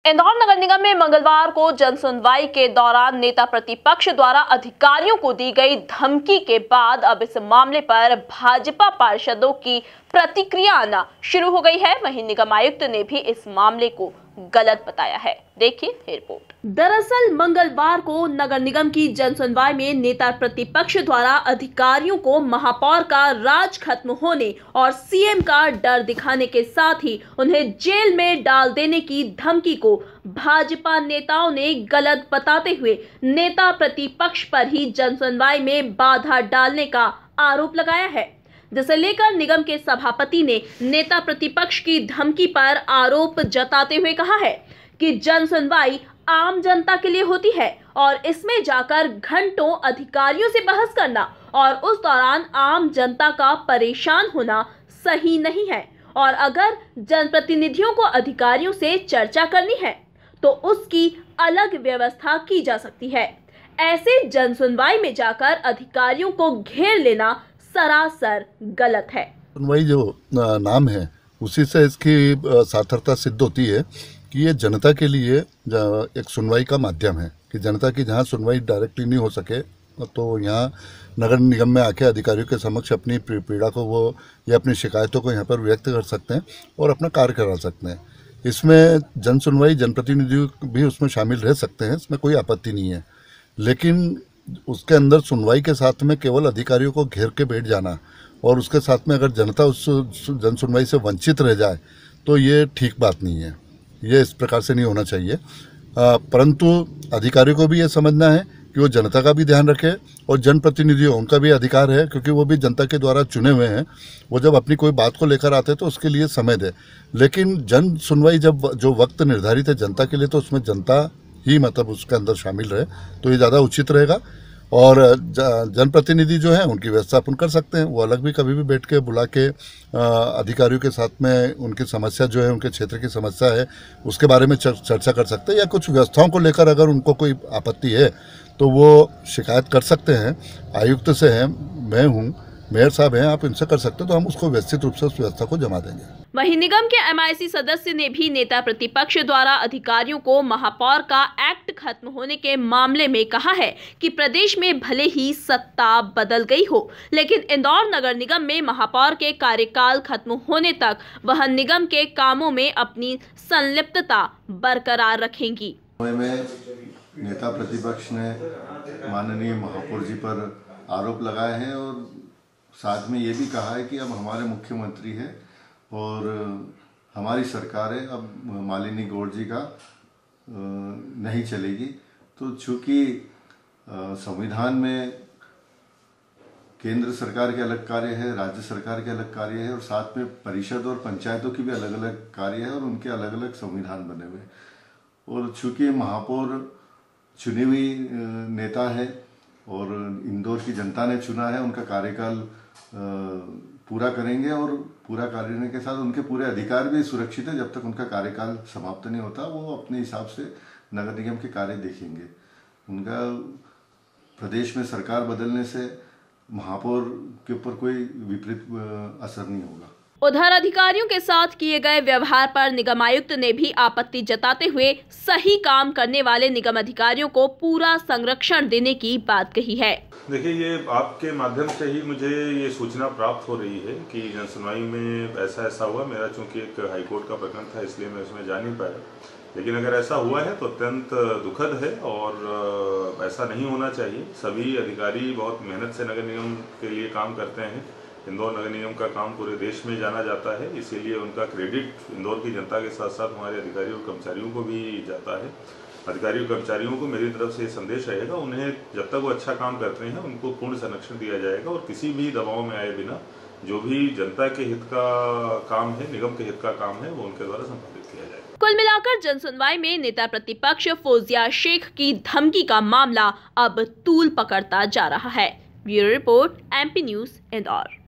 इंदौर नगर निगम में मंगलवार को जनसुनवाई के दौरान नेता प्रतिपक्ष द्वारा अधिकारियों को दी गई धमकी के बाद अब इस मामले पर भाजपा पार्षदों की प्रतिक्रिया आना शुरू हो गई है। वहीं निगम आयुक्त ने भी इस मामले को गलत बताया है। देखिए रिपोर्ट। दरअसल मंगलवार को नगर निगम की जनसुनवाई में नेता प्रतिपक्ष द्वारा अधिकारियों को महापौर का राज खत्म होने और सीएम का डर दिखाने के साथ ही उन्हें जेल में डाल देने की धमकी को भाजपा नेताओं ने गलत बताते हुए नेता प्रतिपक्ष पर ही जनसुनवाई में बाधा डालने का आरोप लगाया है, जिसे लेकर निगम के सभापति ने नेता प्रतिपक्ष की धमकी पर आरोप जताते हुए कहा है कि जनसुनवाई आम जनता के लिए होती है और इसमें जाकर घंटों अधिकारियों से बहस करना और उस दौरान आम जनता का परेशान होना सही नहीं है। और अगर जनप्रतिनिधियों को अधिकारियों से चर्चा करनी है तो उसकी अलग व्यवस्था की जा सकती है। ऐसे जनसुनवाई में जाकर अधिकारियों को घेर लेना सरासर गलत है। सुनवाई जो नाम है उसी से इसकी सार्थकता सिद्ध होती है कि ये जनता के लिए एक सुनवाई का माध्यम है कि जनता की जहाँ सुनवाई डायरेक्टली नहीं हो सके तो यहाँ नगर निगम में आके अधिकारियों के समक्ष अपनी पीड़ा को वो या अपनी शिकायतों को यहाँ पर व्यक्त कर सकते हैं और अपना कार्य करा सकते हैं। इसमें जन सुनवाई जनप्रतिनिधि भी उसमें शामिल रह सकते हैं, इसमें कोई आपत्ति नहीं है, लेकिन उसके अंदर सुनवाई के साथ में केवल अधिकारियों को घेर के बैठ जाना और उसके साथ में अगर जनता उस जन सुनवाई से वंचित रह जाए तो ये ठीक बात नहीं है। ये इस प्रकार से नहीं होना चाहिए। परंतु अधिकारियों को भी ये समझना है कि वो जनता का भी ध्यान रखें और जनप्रतिनिधियों उनका भी अधिकार है, क्योंकि वो भी जनता के द्वारा चुने हुए हैं। वो जब अपनी कोई बात को लेकर आते हैं तो उसके लिए समय दें, लेकिन जन सुनवाई जब जो वक्त निर्धारित है जनता के लिए तो उसमें जनता ही मतलब उसके अंदर शामिल रहे तो ये ज़्यादा उचित रहेगा। और जनप्रतिनिधि जो है उनकी व्यवस्था अपन कर सकते हैं, वो अलग भी कभी भी बैठ के बुला के अधिकारियों के साथ में उनकी समस्या जो है उनके क्षेत्र की समस्या है उसके बारे में चर्चा कर सकते हैं, या कुछ व्यवस्थाओं को लेकर अगर उनको कोई आपत्ति है तो वो शिकायत कर सकते हैं। आयुक्त से हैं, मैं हूँ, मेयर साहब हैं, आप इनसे कर सकते हैं तो हम उसको व्यवस्थित रूप से उस व्यवस्था को जमा देंगे। वहीं निगम के एमआईसी सदस्य ने भी नेता प्रतिपक्ष द्वारा अधिकारियों को महापौर का एक्ट खत्म होने के मामले में कहा है कि प्रदेश में भले ही सत्ता बदल गई हो, लेकिन इंदौर नगर निगम में महापौर के कार्यकाल खत्म होने तक वह निगम के कामों में अपनी संलिप्तता बरकरार रखेंगी। नेता प्रतिपक्ष ने माननीय महापौर जी पर आरोप लगाए हैं और साथ में ये भी कहा है कि अब हमारे मुख्यमंत्री हैं और हमारी सरकार है, अब मालिनी गौड़ जी का नहीं चलेगी। तो चूंकि संविधान में केंद्र सरकार के अलग कार्य है, राज्य सरकार के अलग कार्य है और साथ में परिषद और पंचायतों की भी अलग अलग कार्य है और उनके अलग अलग संविधान बने हुए। और चूंकि महापौर चुनी हुई नेता है और इंदौर की जनता ने चुना है, उनका कार्यकाल पूरा करेंगे और पूरा करने के साथ उनके पूरे अधिकार भी सुरक्षित है। जब तक उनका कार्यकाल समाप्त नहीं होता वो अपने हिसाब से नगर निगम के कार्य देखेंगे। उनका प्रदेश में सरकार बदलने से महापौर के ऊपर कोई विपरीत असर नहीं होगा। उधर अधिकारियों के साथ किए गए व्यवहार पर निगम आयुक्त ने भी आपत्ति जताते हुए सही काम करने वाले निगम अधिकारियों को पूरा संरक्षण देने की बात कही है। देखिए, ये आपके माध्यम से ही मुझे ये सूचना प्राप्त हो रही है कि जनसुनवाई में ऐसा हुआ। मेरा चूंकि एक हाईकोर्ट का प्रकरण था इसलिए मैं उसमें जा नहीं पाया, लेकिन अगर ऐसा हुआ है तो अत्यंत दुखद है और ऐसा नहीं होना चाहिए। सभी अधिकारी बहुत मेहनत से नगर निगम के लिए काम करते हैं। इंदौर नगर निगम का काम पूरे देश में जाना जाता है, इसीलिए उनका क्रेडिट इंदौर की जनता के साथ साथ हमारे अधिकारियों और कर्मचारियों को भी जाता है। अधिकारियों और कर्मचारियों को मेरी तरफ से ये संदेश रहेगा, उन्हें जब तक वो अच्छा काम करते हैं उनको पूर्ण संरक्षण दिया जाएगा और किसी भी दबाव में आए बिना जो भी जनता के हित का काम है, निगम के हित का काम है, वो उनके द्वारा संपादित किया जाएगा। कुल मिलाकर जनसुनवाई में नेता प्रतिपक्ष फौजिया शेख की धमकी का मामला अब तूल पकड़ता जा रहा है। Bureau report, MP news, Indore.